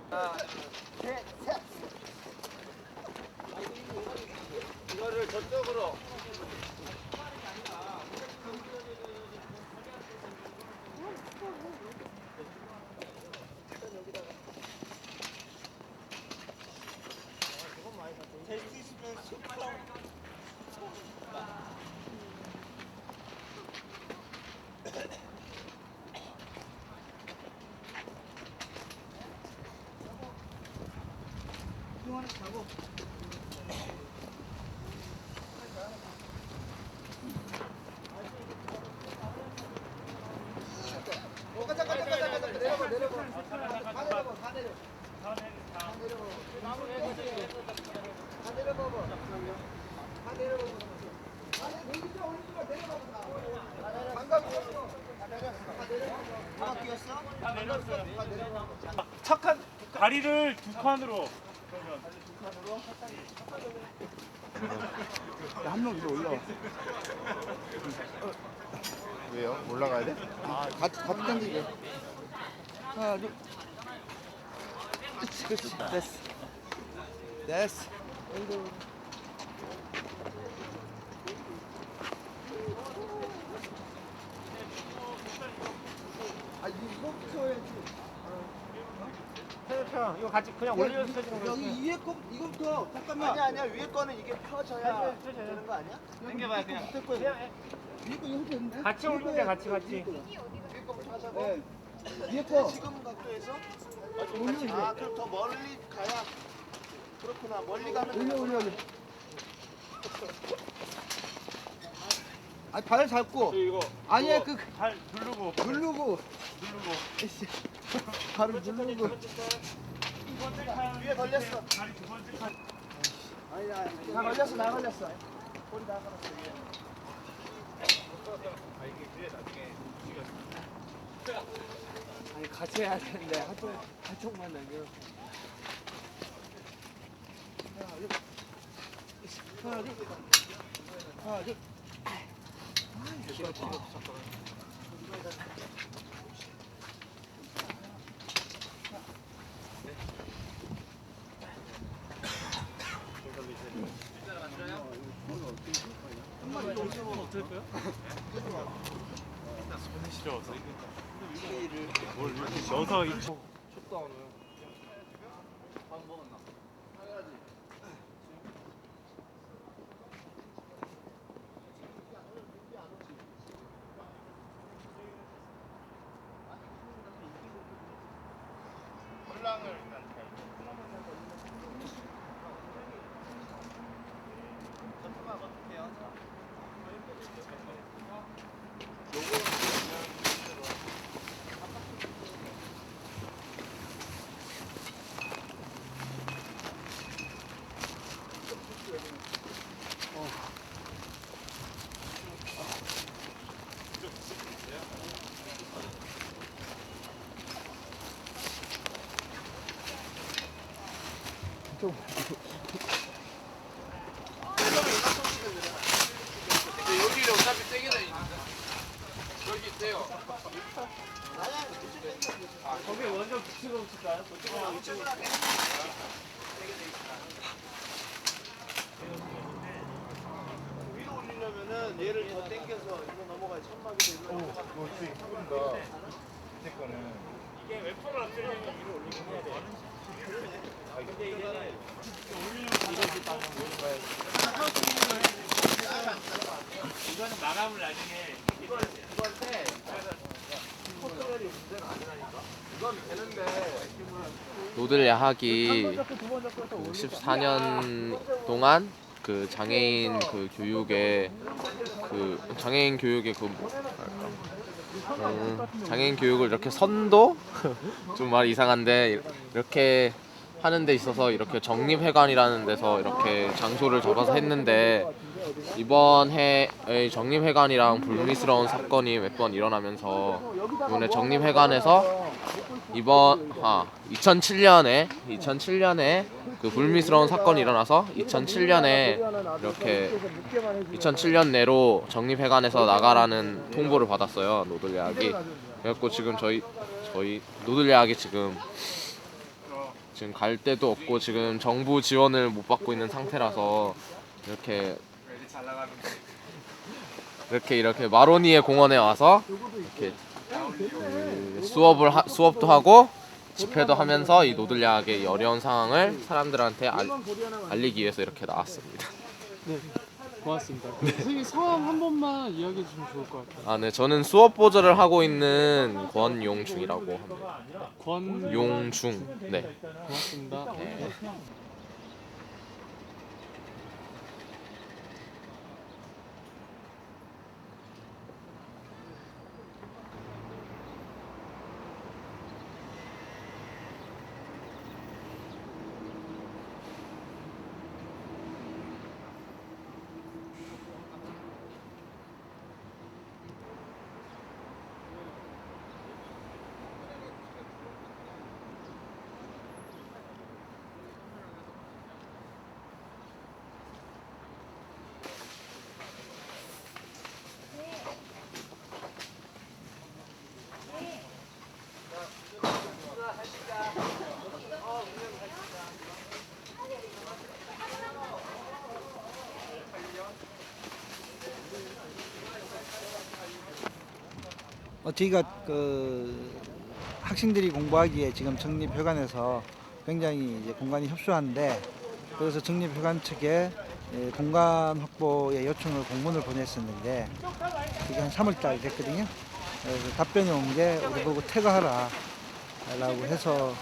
하나, 셋, 셋. 이거를 저쪽으로. 될 수 있으면 손가락. 하나 자고. 잠깐 내려봐. 다 내려. 착한 다리를 두 칸으로. 한 명 위로 올라와. 왜요? 올라가야 돼? 같이 당기게. 하나, 둘. 그렇지. 됐어. 이거부터 해야지. 이거 같이 그냥 올려서 쳐주는 거야. 여기 위에 거 이거부터 잠깐만. 아니야. 위에 거는 이게 펴져야 되는 거 아니야? 당겨봐요 그냥. 밑에 거 위에 거 이렇게 있는데? 같이 올리면 돼, 같이. 위에 거부터 하자고. 네. 위에 거. 지금 각도에서? 아, 그럼 더 멀리 가야. 그렇구나. 멀리 가면 올려. 아니 발을 잡고. 이거 아니야 이거 발 누르고. 에이씨. 발을 누르고. 두 번째 칸 위에 걸렸어. 다리 두 번째 칸. 아니야. 나 걸렸어. 꼬리 다 걸었어. 아니 같이 해야 되는데 한쪽만 남겨. 하나 둘. 손이 시려워서 뭘 이렇게 넣어서 입고. 춥다 오늘. 여기를 어차피 세게 다니는데. 여기 있대요. 거기 먼저 붙이고 붙일까요? 위로 올리려면은 얘를 더 당겨서 이거 넘어가야 천막이 되는. 이게 웹폰을 안 들리면 위로 올리고 해야 돼. 근데 이게 올리려면 이거지 따면 이거는 마감을 나중에 이건데 컨트롤이 문제가 안 되니까. 이건 되는데 노들 야학이 14년 동안 그 장애인 그 교육에 장애인 교육을 이렇게 선도 좀 말 이상한데 이렇게 하는 데 있어서 이렇게 정립회관이라는 데서 이렇게 장소를 잡아서 했는데 이번 해의 정립회관이랑 불미스러운 사건이 몇 번 일어나면서 이번에 정립회관에서 2007년에 그 불미스러운 사건이 일어나서 2007년 내로 정립회관에서 나가라는 통보를 받았어요. 노들야학이. 그래갖고 지금 저희 노들야학이 지금 지금 갈 데도 없고 지금 정부 지원을 못 받고 있는 상태라서 이렇게 마로니에 공원에 와서 이렇게 수업도 하고 집회도 하면서 이 노들야학의 어려운 상황을 사람들한테 알리기 위해서 이렇게 나왔습니다. 네, 고맙습니다. 선생님 성함 한 번만 이야기해 주시면 좋을 것 같아요. 네, 저는 수업 보조를 하고 있는 권용중이라고 합니다. 권용중. 네. 고맙습니다. 네. 저희가 학생들이 공부하기에 지금 정립회관에서 굉장히 이제 공간이 협소한데, 그래서 정립회관 측에 공간 확보의 요청을 공문을 보냈었는데 그게 한 3월달 됐거든요. 그래서 답변이 온 게 우리 보고 퇴거하라 라고 해서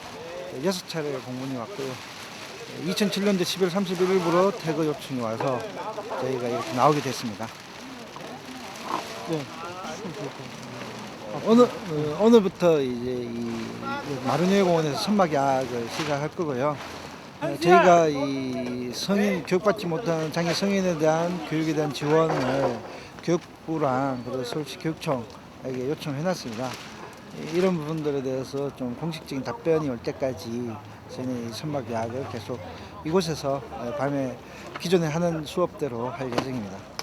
6차례 공문이 왔고요. 2007년도 11월 31일부로 퇴거 요청이 와서 저희가 이렇게 나오게 됐습니다. 네. 오늘부터 이제 이 마루니에 공원에서 천막야학을 시작할 거고요. 저희가 이 성인 교육받지 못하는 장애 성인에 대한 교육에 대한 지원을 교육부랑 그리고 서울시 교육청에게 요청해놨습니다. 이런 부분들에 대해서 좀 공식적인 답변이 올 때까지 저희는 이 천막야학을 계속 이곳에서 밤에 기존에 하는 수업대로 할 예정입니다.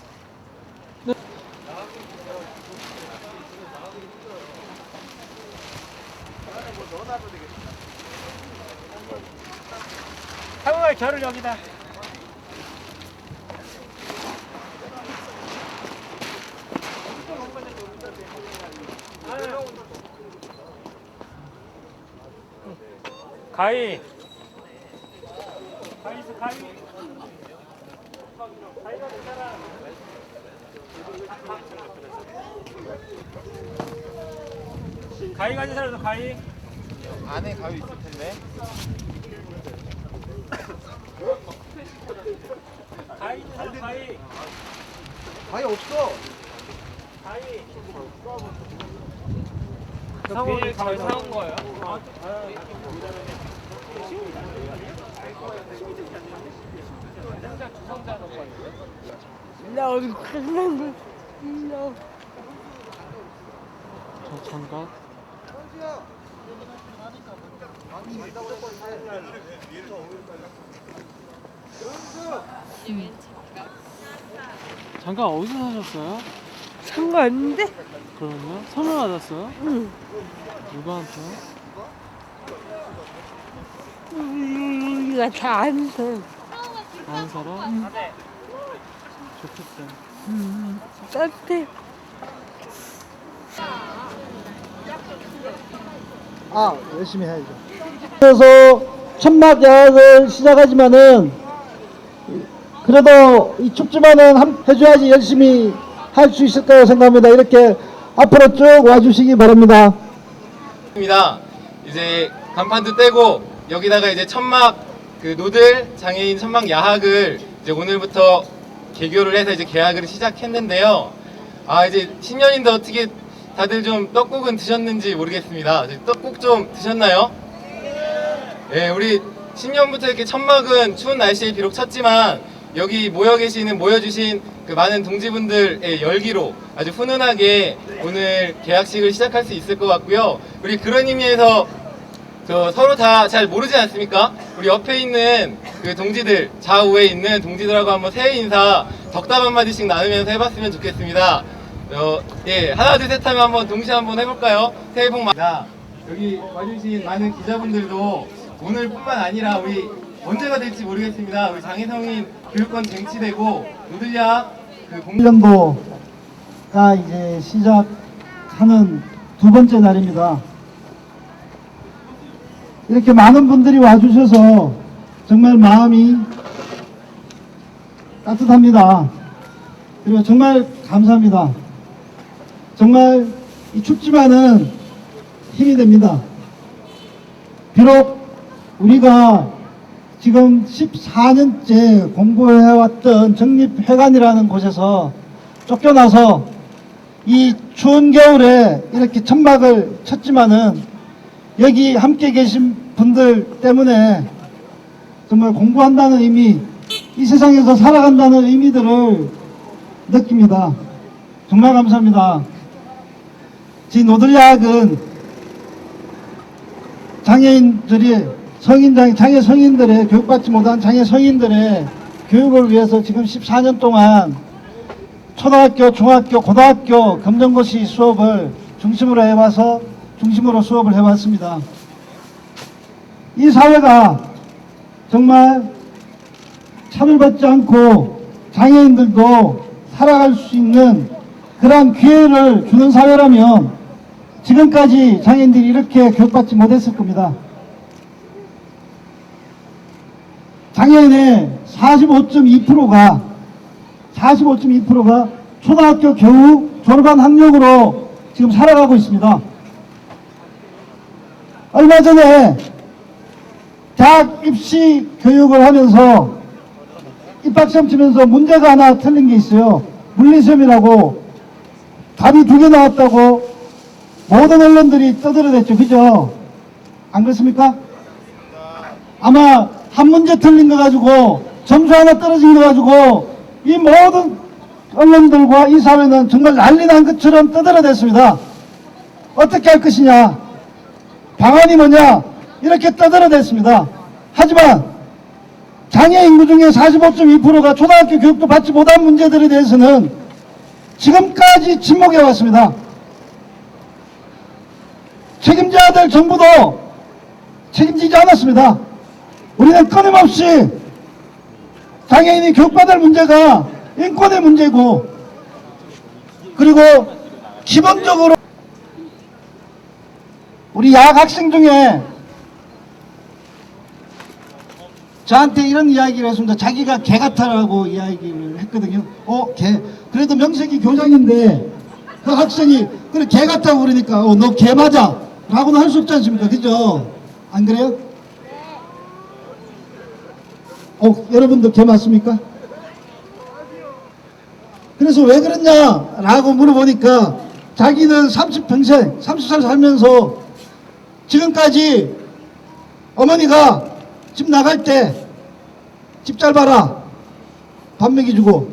형아 저를 여기다. 가희. 가희가 괜찮아. 가희 가진 사람도 가희. 안에 가위 있을 텐데. 가희 있는 사람 가희. 가위 없어. 가희. 상호를 잘 사온 거예요? 저 잠깐. 잠깐 어디서 사셨어요? 상관없는데? 그러면요? 선물 받았어요? 응. 누구한테요? 우리가 다 아는 사람. 아는 사람? 좋겠어요. 따뜻해. 열심히 해야죠. 그래서 천막야학을 시작하지만은 그래도 이 춥지만은 해줘야지 열심히 할 수 있을 거라고 생각합니다. 이렇게 앞으로 쭉 와주시기 바랍니다. 입니다. 이제 간판도 떼고 여기다가 이제 천막 노들 장애인 천막 야학을 이제 오늘부터 개교를 해서 이제 개학을 시작했는데요. 이제 신년인데 어떻게 다들 좀 떡국은 드셨는지 모르겠습니다. 떡국 좀 드셨나요? 네, 우리 신년부터 이렇게 천막은 추운 날씨에 비록 쳤지만 여기 모여주신 그 많은 동지분들의 열기로 아주 훈훈하게 오늘 개학식을 시작할 수 있을 것 같고요. 우리 그런 의미에서 서로 다 잘 모르지 않습니까? 우리 옆에 있는 그 동지들, 좌우에 있는 동지들하고 한번 새해 인사 덕담 한마디씩 나누면서 해봤으면 좋겠습니다. 예, 하나 둘 셋 하면 한번 동시에 한번 해볼까요? 새해 복 많이. 여기 와주신 많은 기자분들도 오늘뿐만 아니라 우리 언제가 될지 모르겠습니다. 우리 장애성인 교육권 쟁취되고 노들야학 그 1년도가 이제 시작하는 두 번째 날입니다. 이렇게 많은 분들이 와주셔서 정말 마음이 따뜻합니다. 그리고 정말 감사합니다. 정말 이 춥지만은 힘이 됩니다. 비록 우리가 지금 14년째 공부해왔던 정립회관이라는 곳에서 쫓겨나서 이 추운 겨울에 이렇게 천막을 쳤지만은 여기 함께 계신 분들 때문에 정말 공부한다는 의미, 이 세상에서 살아간다는 의미들을 느낍니다. 정말 감사합니다. 지 노들야학은 장애인들이 장애 성인들의 교육받지 못한 장애 성인들의 교육을 위해서 지금 14년 동안 초등학교, 중학교, 고등학교 검정고시 수업을 중심으로 수업을 해왔습니다. 이 사회가 정말 차별받지 않고 장애인들도 살아갈 수 있는 그러한 기회를 주는 사회라면 지금까지 장애인들이 이렇게 교육받지 못했을 겁니다. 장애인의 45.2%가 초등학교 겨우 졸업한 학력으로 지금 살아가고 있습니다. 얼마 전에 대학 입시 교육을 하면서 입학시험 치면서 문제가 하나 틀린 게 있어요. 물리시험이라고 답이 2개 나왔다고 모든 언론들이 떠들어댔죠. 그죠? 안 그렇습니까? 아마 한 문제 틀린 거 가지고 점수 하나 떨어진 거 가지고 이 모든 언론들과 이 사회는 정말 난리 난 것처럼 떠들어댔습니다. 어떻게 할 것이냐, 방안이 뭐냐, 이렇게 떠들어댔습니다. 하지만 장애 인구 중에 45.2%가 초등학교 교육도 받지 못한 문제들에 대해서는 지금까지 침묵해 왔습니다. 책임져야 될 정부도 책임지지 않았습니다. 우리는 끊임없이 장애인이 교육받을 문제가 인권의 문제고, 그리고 기본적으로 우리 야학 학생 중에 저한테 이런 이야기를 했습니다. 자기가 개 같아라고 이야기를 했거든요. 개. 그래도 명색이 교장인데 그 학생이 그래 개 같다고 그러니까 너 개 맞아 라고는 할 수 없지 않습니까? 그죠? 안 그래요? 여러분도 개 맞습니까? 그래서 왜 그랬냐라고 물어보니까 자기는 30살 살면서 지금까지 어머니가 집 나갈 때 집 잘 봐라 밥 먹여주고,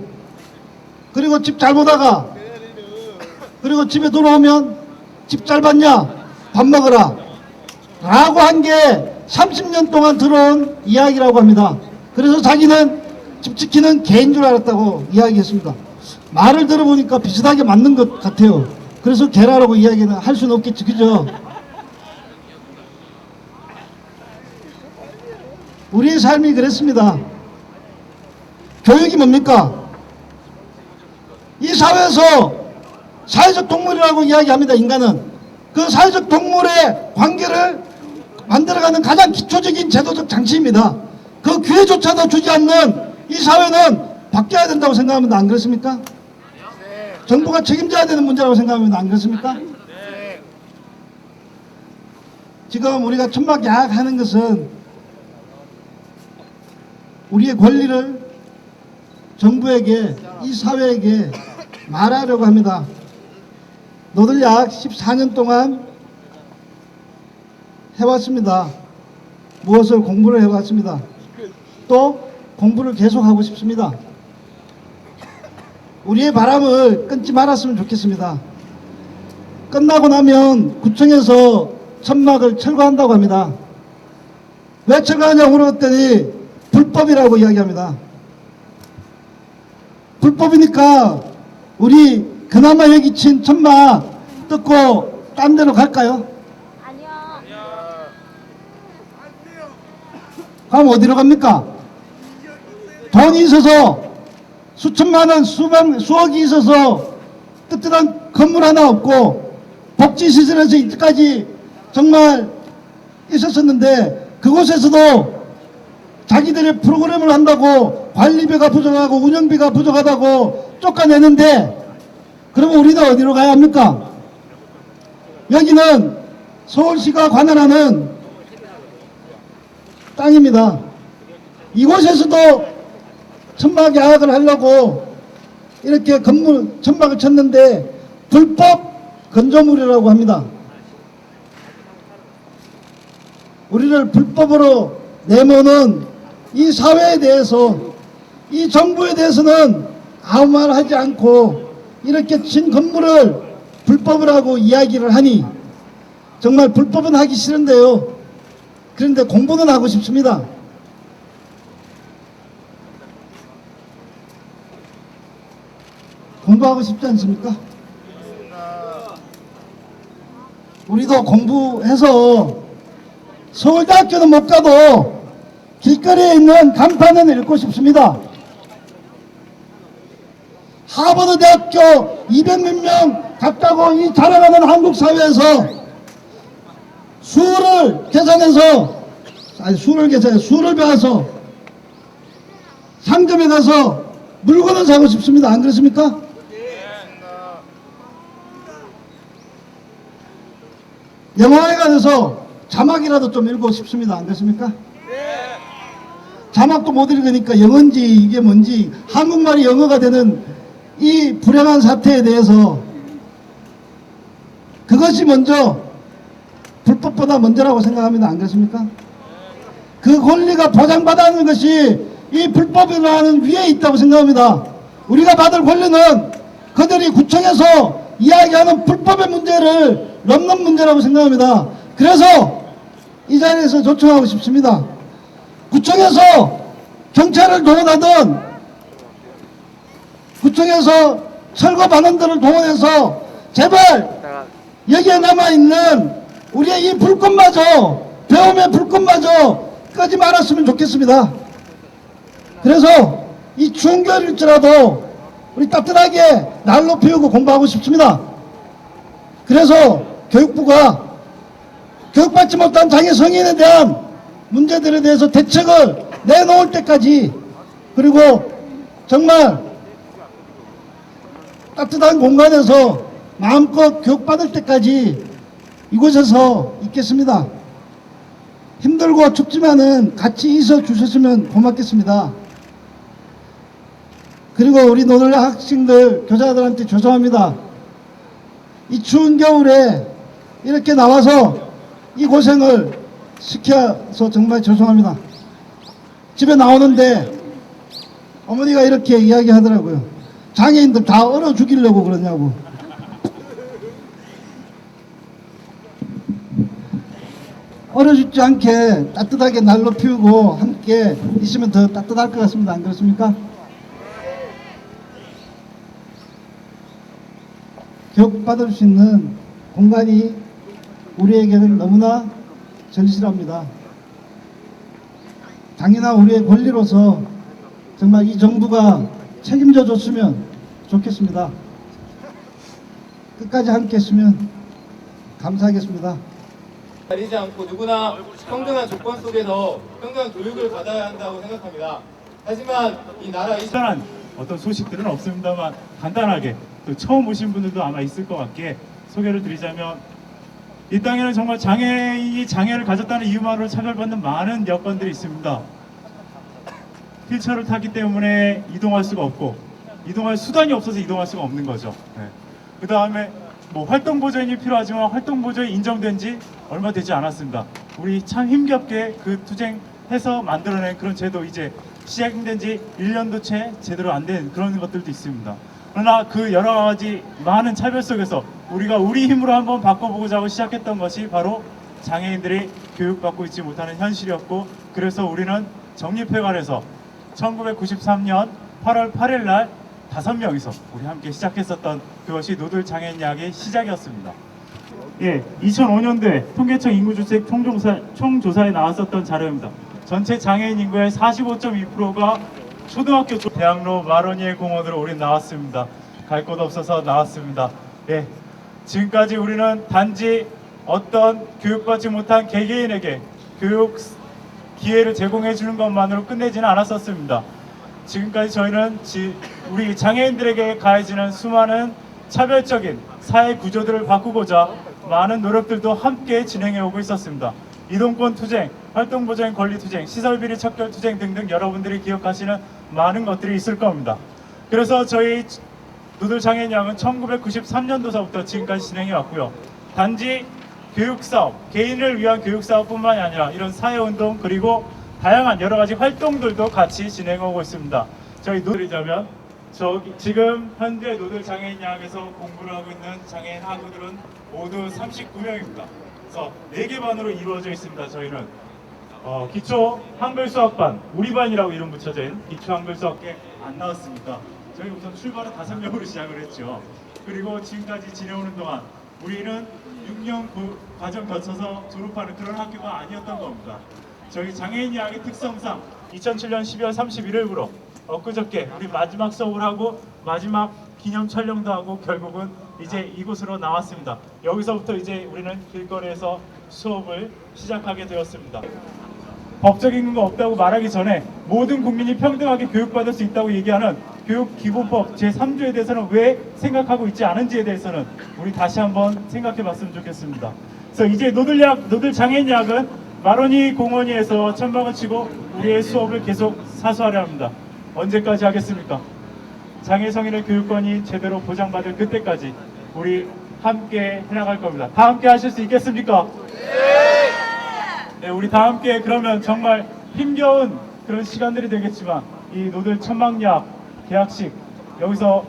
그리고 집 잘 보다가 그리고 집에 돌아오면 집 잘 봤냐 밥 먹어라 라고 한 게 30년 동안 들어온 이야기라고 합니다. 그래서 자기는 집 지키는 개인 줄 알았다고 이야기했습니다. 말을 들어보니까 비슷하게 맞는 것 같아요. 그래서 개라라고 이야기는 할 수는 없겠지. 그죠? 우리의 삶이 그랬습니다. 교육이 뭡니까? 이 사회에서 사회적 동물이라고 이야기합니다. 인간은 그 사회적 동물의 관계를 만들어가는 가장 기초적인 제도적 장치입니다. 그 기회조차도 주지 않는 이 사회는 바뀌어야 된다고 생각합니다. 안 그렇습니까? 정부가 책임져야 되는 문제라고 생각합니다. 안 그렇습니까? 지금 우리가 천막 야학하는 것은 우리의 권리를 정부에게, 이 사회에게 말하려고 합니다. 노들야학 14년 동안 해왔습니다. 무엇을 공부를 해왔습니다. 또 공부를 계속하고 싶습니다. 우리의 바람을 끊지 말았으면 좋겠습니다. 끝나고 나면 구청에서 천막을 철거한다고 합니다. 왜 철거하냐고 물었더니 불법이라고 이야기합니다. 불법이니까 우리 그나마 여기 친 천막 뜯고 딴 데로 갈까요? 아니요. 그럼 어디로 갑니까? 돈이 있어서 수천만 원, 수억이 있어서 뜨뜻한 건물 하나 없고 복지시설에서 이때까지 정말 있었었는데 그곳에서도 자기들의 프로그램을 한다고 관리비가 부족하고 운영비가 부족하다고 쫓아내는데 그러면 우리는 어디로 가야 합니까? 여기는 서울시가 관할하는 땅입니다. 이곳에서도 천막 야학을 하려고 이렇게 건물 천막을 쳤는데 불법 건조물이라고 합니다. 우리를 불법으로 내모는 이 사회에 대해서 이 정부에 대해서는 아무 말 하지 않고 이렇게 친 건물을 불법이라고 이야기를 하니 정말 불법은 하기 싫은데요. 그런데 공부는 하고 싶습니다. 공부하고 싶지 않습니까? 우리도 공부해서 서울대학교는 못 가도 길거리에 있는 간판은 읽고 싶습니다. 하버드 대학교 200몇 명 갔다고 이 자랑하는 한국 사회에서 수를 배워서 상점에 가서 물건을 사고 싶습니다. 안 그렇습니까? 영화에 가서 자막이라도 좀 읽고 싶습니다. 안 그렇습니까? 자막도 못 읽으니까 영어인지 이게 뭔지 한국말이 영어가 되는 이 불행한 사태에 대해서 그것이 먼저 불법보다 먼저라고 생각합니다. 안 그렇습니까? 그 권리가 보장받아야 것이 이 불법이라는 위에 있다고 생각합니다. 우리가 받을 권리는 그들이 구청에서 이야기하는 불법의 문제를 넘는 문제라고 생각합니다. 그래서 이 자리에서 요청하고 싶습니다. 구청에서 경찰을 동원하든 구청에서 철거반원들을 동원해서 제발 여기에 남아있는 우리의 이 불꽃마저 배움의 불꽃마저 끄지 말았으면 좋겠습니다. 그래서 이 추운 겨울일지라도 우리 따뜻하게 난로 피우고 공부하고 싶습니다. 그래서 교육부가 교육받지 못한 장애 성인에 대한 문제들에 대해서 대책을 내놓을 때까지 그리고 정말 따뜻한 공간에서 마음껏 교육받을 때까지 이곳에서 있겠습니다. 힘들고 춥지만은 같이 있어 주셨으면 고맙겠습니다. 그리고 우리 노들 학생들, 교사들한테 죄송합니다. 이 추운 겨울에 이렇게 나와서 이 고생을 시켜서 정말 죄송합니다. 집에 나오는데 어머니가 이렇게 이야기하더라고요. 장애인들 다 얼어 죽이려고 그러냐고. 얼어 죽지 않게 따뜻하게 난로 피우고 함께 있으면 더 따뜻할 것 같습니다. 안 그렇습니까? 교육받을 수 있는 공간이 우리에게는 너무나 절실합니다. 당연한 우리의 권리로서 정말 이 정부가 책임져 줬으면 좋겠습니다. 끝까지 함께 했으면 감사하겠습니다. 가리지 않고 누구나 평등한 조건 속에서 평등한 교육을 받아야 한다고 생각합니다. 하지만 이 나라 간단한 어떤 소식들은 없습니다만 간단하게 또 처음 오신 분들도 아마 있을 것 같게 소개를 드리자면 이 땅에는 정말 장애인이 장애를 가졌다는 이유만으로 차별받는 많은 여건들이 있습니다. 휠체어를 타기 때문에 이동할 수가 없고 이동할 수단이 없어서 이동할 수가 없는 거죠. 그 다음에 뭐 활동보조인이 필요하지만 활동보조인이 인정된 지 얼마 되지 않았습니다. 우리 참 힘겹게 그 투쟁해서 만들어낸 그런 제도 이제 시작된 지 1년도 채 제대로 안 된 그런 것들도 있습니다. 그러나 그 여러 가지 많은 차별 속에서 우리가 우리 힘으로 한번 바꿔보고자 하고 시작했던 것이 바로 장애인들이 교육받고 있지 못하는 현실이었고, 그래서 우리는 정립회관에서 1993년 8월 8일 날 5명이서 우리 함께 시작했었던 그것이 노들 장애인 야학의 시작이었습니다. 예, 2005년도에 통계청 인구주책 총조사에 나왔었던 자료입니다. 전체 장애인 인구의 45.2%가 초등학교 대학로 마로니에 공원으로 우린 나왔습니다. 갈 곳 없어서 나왔습니다. 예, 지금까지 우리는 단지 어떤 교육받지 못한 개개인에게 교육 기회를 제공해 주는 것만으로 끝내지는 않았었습니다. 지금까지 저희는 우리 장애인들에게 가해지는 수많은 차별적인 사회 구조들을 바꾸고자 많은 노력들도 함께 진행해 오고 있었습니다. 이동권 투쟁, 활동보장 권리 투쟁, 시설비리 척결 투쟁 등등 여러분들이 기억하시는 많은 것들이 있을 겁니다. 그래서 저희 노들장애인야학은 1993년도서부터 지금까지 진행해 왔고요. 단지 교육사업, 개인을 위한 교육사업뿐만이 아니라 이런 사회운동 그리고 다양한 여러 가지 활동들도 같이 진행하고 있습니다. 저희 노들이자면 지금 현재 노들장애인야학에서 공부를 하고 있는 장애인 학우들은 모두 39명입니다. 그래서 4개 반으로 이루어져 있습니다. 저희는 기초 한글 수학반, 우리 반이라고 이름 붙여진 기초 한글 수학계 안 나왔습니까? 저희 우선 출발은 5명으로 시작을 했죠. 그리고 지금까지 지내오는 동안 우리는 6년 과정 거쳐서 졸업하는 그런 학교가 아니었던 겁니다. 저희 장애인 야학의 특성상 2007년 12월 31일부로 엊그저께 우리 마지막 수업을 하고 마지막 기념 촬영도 하고 결국은 이제 이곳으로 나왔습니다. 여기서부터 이제 우리는 길거리에서 수업을 시작하게 되었습니다. 법적인 거 없다고 말하기 전에 모든 국민이 평등하게 교육받을 수 있다고 얘기하는 교육기본법 제3조에 대해서는 왜 생각하고 있지 않은지에 대해서는 우리 다시 한번 생각해 봤으면 좋겠습니다. 그래서 이제 노들장애인야학은 마로니 공원위에서 천막을 치고 우리의 수업을 계속 사수하려 합니다. 언제까지 하겠습니까? 장애 성인의 교육권이 제대로 보장받을 그때까지 우리 함께 해나갈 겁니다. 다 함께 하실 수 있겠습니까? 네, 우리 다 함께 그러면 정말 힘겨운 그런 시간들이 되겠지만 이 노들 천막야학 개학식 여기서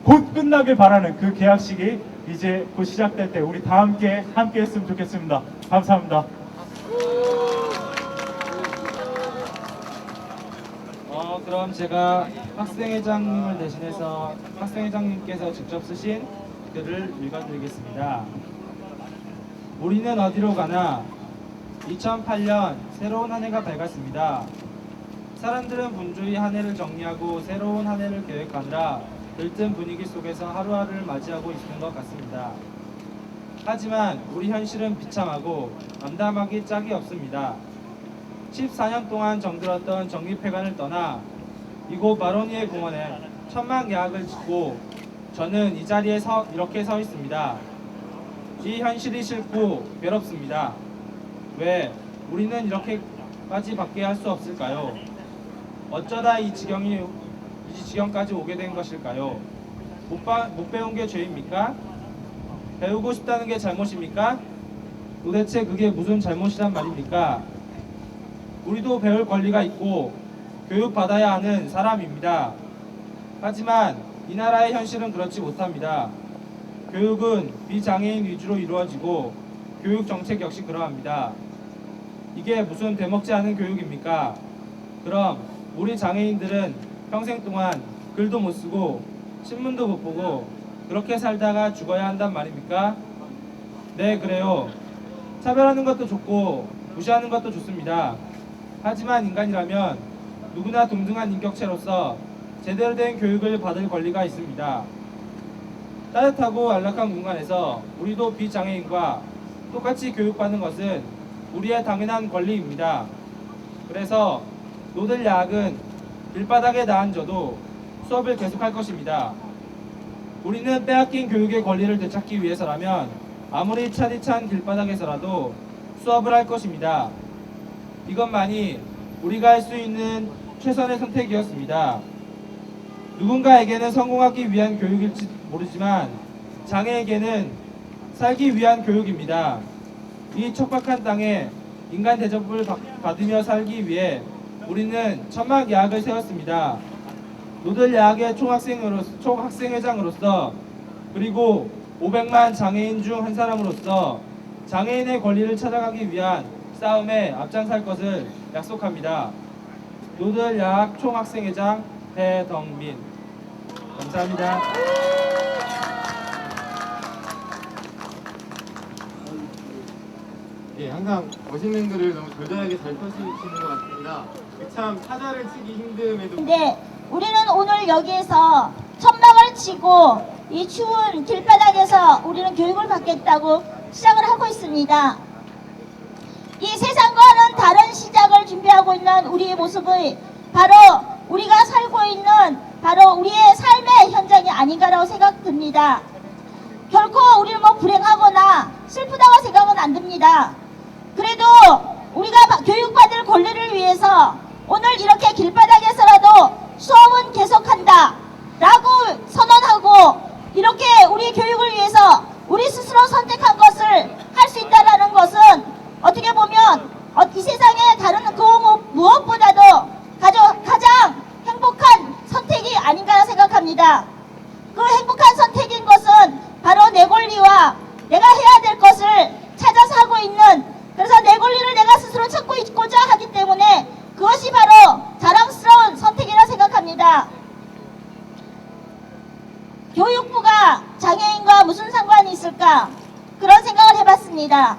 곧 끝나길 바라는 그 개학식이 이제 곧 시작될 때 우리 다 함께 했으면 좋겠습니다. 감사합니다. 그럼 제가 학생회장님을 대신해서 학생회장님께서 직접 쓰신 글을 읽어드리겠습니다. 우리는 어디로 가나 2008년 새로운 한 해가 밝았습니다. 사람들은 분주히 한 해를 정리하고 새로운 한 해를 계획하느라 들뜬 분위기 속에서 하루하루를 맞이하고 있는 것 같습니다. 하지만 우리 현실은 비참하고 암담하기 짝이 없습니다. 14년 동안 정들었던 정립회관을 떠나 이곳 마로니에 공원에 천막야학을 짓고 저는 이 자리에 이렇게 서 있습니다. 이 현실이 싫고 외롭습니다. 왜 우리는 이렇게까지 밖에 할 수 없을까요? 어쩌다 이 지경까지 오게 된 것일까요? 못 배운 게 죄입니까? 배우고 싶다는 게 잘못입니까? 도대체 그게 무슨 잘못이란 말입니까? 우리도 배울 권리가 있고 교육받아야 하는 사람입니다. 하지만 이 나라의 현실은 그렇지 못합니다. 교육은 비장애인 위주로 이루어지고 교육 정책 역시 그러합니다. 이게 무슨 되먹지 않은 교육입니까? 그럼 우리 장애인들은 평생 동안 글도 못 쓰고 신문도 못 보고 그렇게 살다가 죽어야 한단 말입니까? 네, 그래요. 차별하는 것도 좋고 무시하는 것도 좋습니다. 하지만 인간이라면 누구나 동등한 인격체로서 제대로 된 교육을 받을 권리가 있습니다. 따뜻하고 안락한 공간에서 우리도 비장애인과 똑같이 교육받는 것은 우리의 당연한 권리입니다. 그래서 노들야학은 길바닥에 나앉아도 수업을 계속할 것입니다. 우리는 빼앗긴 교육의 권리를 되찾기 위해서라면 아무리 차디찬 길바닥에서라도 수업을 할 것입니다. 이것만이 우리가 할 수 있는 최선의 선택이었습니다. 누군가에게는 성공하기 위한 교육일지 모르지만 장애에게는 살기 위한 교육입니다. 이 척박한 땅에 인간 대접을 받으며 살기 위해 우리는 천막야학을 세웠습니다. 노들야학의 총학생회장으로서 그리고 500만 장애인 중 한 사람으로서 장애인의 권리를 찾아가기 위한 싸움에 앞장설 것을 약속합니다. 노들야학 총학생회장 배덕민. 감사합니다. 예, 항상 멋있는 글을 너무 절절하게 잘 써주시는 것 같습니다. 참 타자를 치기 힘듦에도. 근데 우리는 오늘 여기에서 천막을 치고 이 추운 길바닥에서 우리는 교육을 받겠다고 시작을 하고 있습니다. 이 세상과는 다른 시작을 준비하고 있는 우리의 모습이 바로 우리가 살고 있는 바로 우리의 삶의 현장이 아닌가라고 생각됩니다. 결코 우리는 뭐 불행하거나 슬프다고 생각은 안 듭니다. 그래도 우리가 교육받을 권리를 위해서 오늘 이렇게 길바닥에서라도 수업은 계속한다 라고 선언하고 이렇게 우리 교육을 위해서 우리 스스로 선택한 것을 할 수 있다는 것은 어떻게 보면 이 세상에 다른 그 무엇보다도 가장 행복한 선택이 아닌가 생각합니다. 그 행복한 선택인 것은 바로 내 권리와 내가 해야 될 것을 찾아서 하고 있는, 그래서 내 권리를 내가 스스로 찾고 있고자 하기 때문에 그것이 바로 자랑스러운 선택이라 생각합니다. 교육부가 장애인과 무슨 상관이 있을까? 그런 생각을 해봤습니다.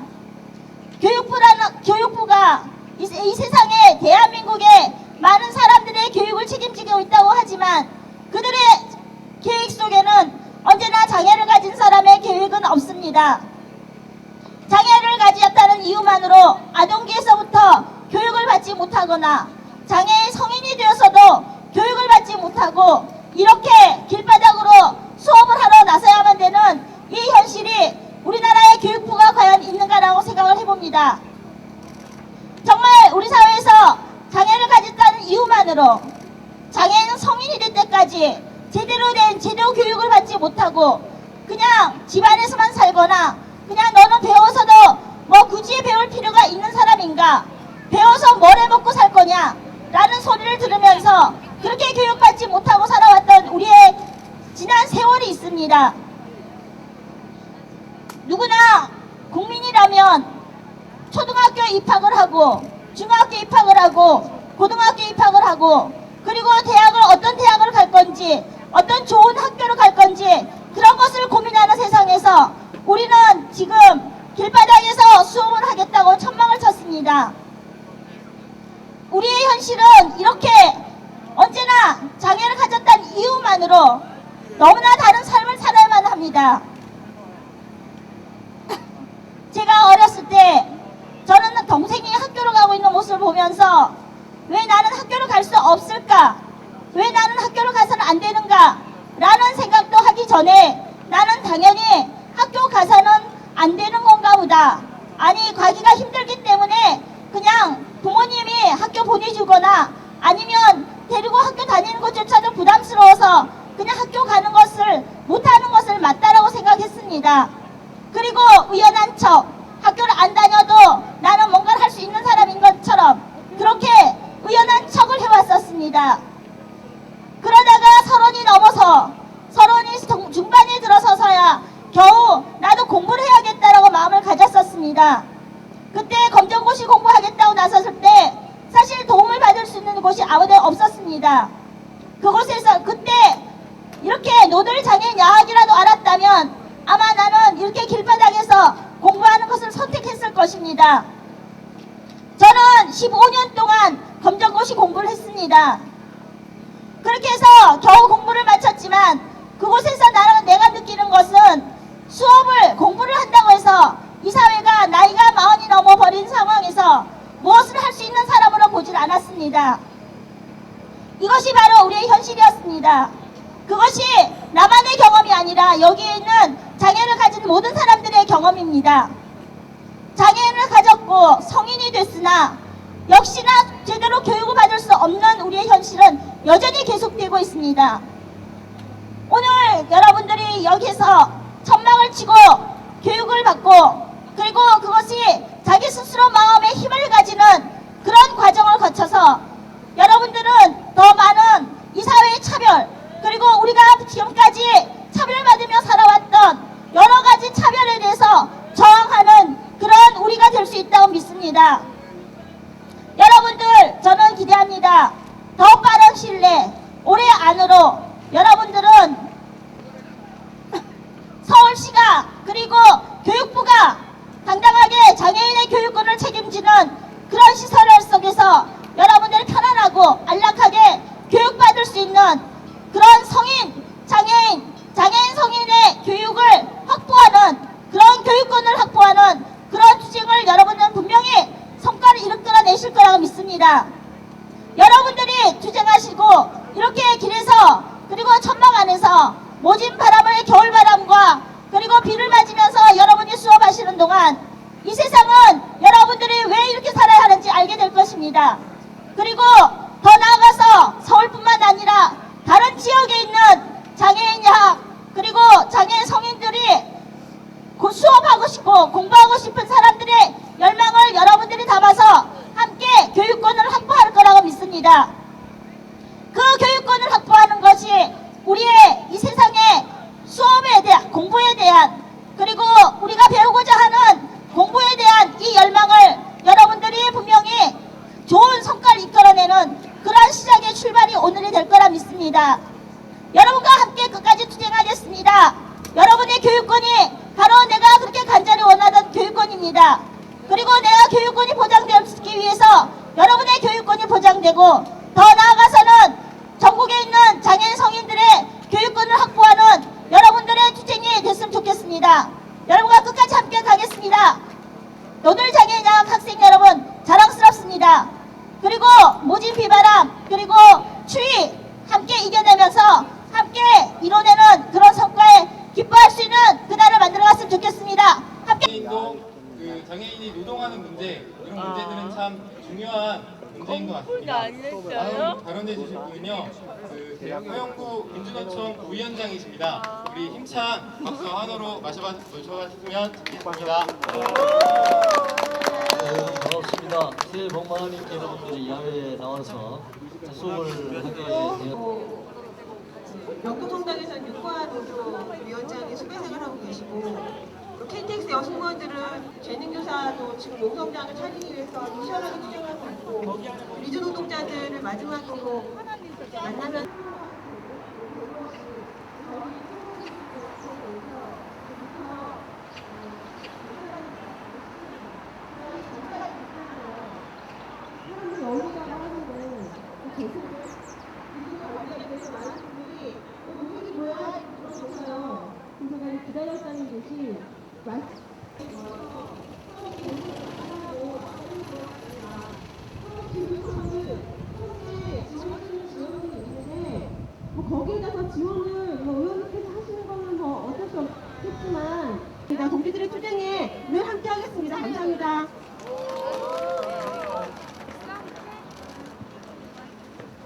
교육부가 이 세상에 대한민국의 많은 사람들의 교육을 책임지고 있다고 하지만 그들의 계획 속에는 언제나 장애를 가진 사람의 계획은 없습니다. 장애를 가졌다는 이유만으로 아동기에서부터 교육을 받지 못하거나 장애인 성인이 되어서도 교육을 받지 못하고 이렇게 길바닥으로 수업을 하러 나서야만 되는 이 현실이 우리나라의 교육부가 과연 있는가라고 생각을 해봅니다. 정말 우리 사회에서 장애를 가졌다는 이유만으로 장애인은 성인이 될 때까지 제대로 교육을 받지 못하고 그냥 집안에서만 살거나 그냥 너는 배워서도 뭐 굳이 배울 필요가 있는 사람인가, 배워서 뭘 해먹고 살 거냐 라는 소리를 들으면서 그렇게 교육받지 못하고 살아왔던 우리의 지난 세월이 있습니다. 누구나 국민이라면 초등학교 입학을 하고 중학교 입학을 하고 고등학교 입학을 하고 그리고 어떤 대학을 갈 건지 어떤 좋은 학교를 갈 건지 그런 것을 고민하는 세상에서 우리는 지금 길바닥에서 수업을 하겠다고 천막을 쳤습니다. 우리의 현실은 이렇게 언제나 장애를 가졌다는 이유만으로 너무나 다른 삶을 살아야만 합니다. 제가 어렸을 때 저는 동생이 학교를 가고 있는 모습을 보면서 왜 나는 학교를 갈 수 없을까? 왜 나는 학교를 가서는 안 되는가? 라는 생각도 하기 전에 나는 당연히 학교 가서는 안 되는 건가 보다. 아니 가기가 힘들기 때문에 그냥 부모님이 학교 보내주거나 아니면 데리고 학교 다니는 것조차도 부담스러워서 그냥 학교 가는 것을 못하는 것을 맞다라고 생각했습니다. 그리고 우연한 척 학교를 안 다녀도 나는 뭔가를 할 수 있는 사람인 것처럼 그렇게 우연한 척을 해왔었습니다. 그러다가 서른이 중반에 들어서서야 겨우 나도 공부를 해야겠다라고 마음을 가졌었습니다. 그때 검정고시 공부하겠다고 나섰을 때 사실 도움을 받을 수 있는 곳이 아무데 없었습니다. 그곳에서 그때 이렇게 노들 장애인 야학이라도 알았다면 아마 나는 이렇게 길바닥에서 공부하는 것을 선택했을 것입니다. 저는 15년 동안 검정고시 공부를 했습니다. 그렇게 해서 겨우 공부를 마쳤지만 그곳에서 내가 느끼는 것은 공부를 한다고 해서 이 사회가 나이가 40이 넘어버린 상황에서 무엇을 할 수 있는 사람으로 보질 않았습니다. 이것이 바로 우리의 현실이었습니다. 그것이 나만의 경험이 아니라 여기에 있는 장애를 가진 모든 사람들의 경험입니다. 장애를 가졌고 성인이 됐으나 역시나 제대로 교육을 받을 수 없는 우리의 현실은 여전히 계속되고 있습니다. 오늘 여러분들이 여기서 천막을 치고 교육을 받고 그리고 그것이 자기 스스로 마음의 힘을 가지는 그런 과정을 거쳐서 여러분들은 더 많은 이 사회의 차별 그리고 우리가 지금까지 차별받으며 살아왔던 여러 가지 차별에 대해서 저항하는 그런 우리가 될 수 있다고 믿습니다. 여러분들 저는 기대합니다. 더 빠른 시일 내 올해 안으로 여러분들은 서울시가 그리고 교육부가 당당하게 장애인의 교육을 책임지는 그런 시설 속에서 여러분들이 편안하고 안락하게 교육받을 수 있는 그런 장애인 성인의 교육을 확보하는 그런 교육권을 확보하는 그런 투쟁을 여러분들은 분명히 성과를 이끌어내실 거라고 믿습니다. 여러분들이 투쟁하시고 이렇게 길에서 그리고 천막 안에서 모진 바람을 겨울바람과 그리고 비를 맞으면서 여러분이 수업하시는 동안 이 세상은 여러분들이 왜 이렇게 살아야 하는지 알게 될 것입니다. 그리고 더 나아가서 서울뿐만 아니라 다른 지역에 있는 장애인 야학 그리고 장애인 성인들이 수업하고 싶고 공부하고 싶은 사람들의 열망을 여러분들이 담아서 함께 교육권을 확보할 거라고 믿습니다. 그 교육권을 확보하는 것이 우리의 이 세상의 수업에 대한 공부에 대한 그리고 우리가 배우고자 하는 공부에 대한 이 열망을 여러분들이 분명히 좋은 성과를 이끌어내는 그런 시작의 출발이 오늘이 될 거라 믿습니다. 여러분과 함께 끝까지 투쟁하겠습니다. 여러분의 교육권이 바로 내가 그렇게 간절히 원하던 교육권입니다. 그리고 내가 교육권이 보장되기 위해서 여러분의 교육권이 보장되고 더 나아가서는 전국에 있는 장애인 성인들의 교육권을 확보하는 여러분들의 투쟁이 됐으면 좋겠습니다. 여러분과 끝까지 함께 가겠습니다. 노들 장애인 야학 학생 여러분 자랑스럽습니다. 그리고 모진 비바람 그리고 추위 함께 이겨내면서 함께 이뤄내는 그런 성과에 기뻐할 수 있는 그날을 만들어갔으면 좋겠습니다. 함께 장애인이 노동하는 문제 이런 문제들은 참 중요한 문제인 것 같습니다. 다음 발언해 주실 분은요, 허영구 민주노총 부위원장이십니다. 우리 힘찬 박수와 환호로 모셔주셨으면 좋겠습니다. 반갑습니다. 새해 복 많이 여러분들이 야외에 나와서 수업을 하게 되었습니다. 영동성당에서는 육과노조 위원장이 수배생을 하고 계시고 KTX 여승무원들은 재능교사도 지금 농성장을 차리기 위해서 치열하게 투쟁하고 있고 리즈 노동자들을 마지막으로 만나면 기다렸다는 것이 거기에다가 지원을 의원님께서 하시는 거는 어쩔 수 없겠지만 동지들의 투쟁에 늘 함께하겠습니다. 감사합니다.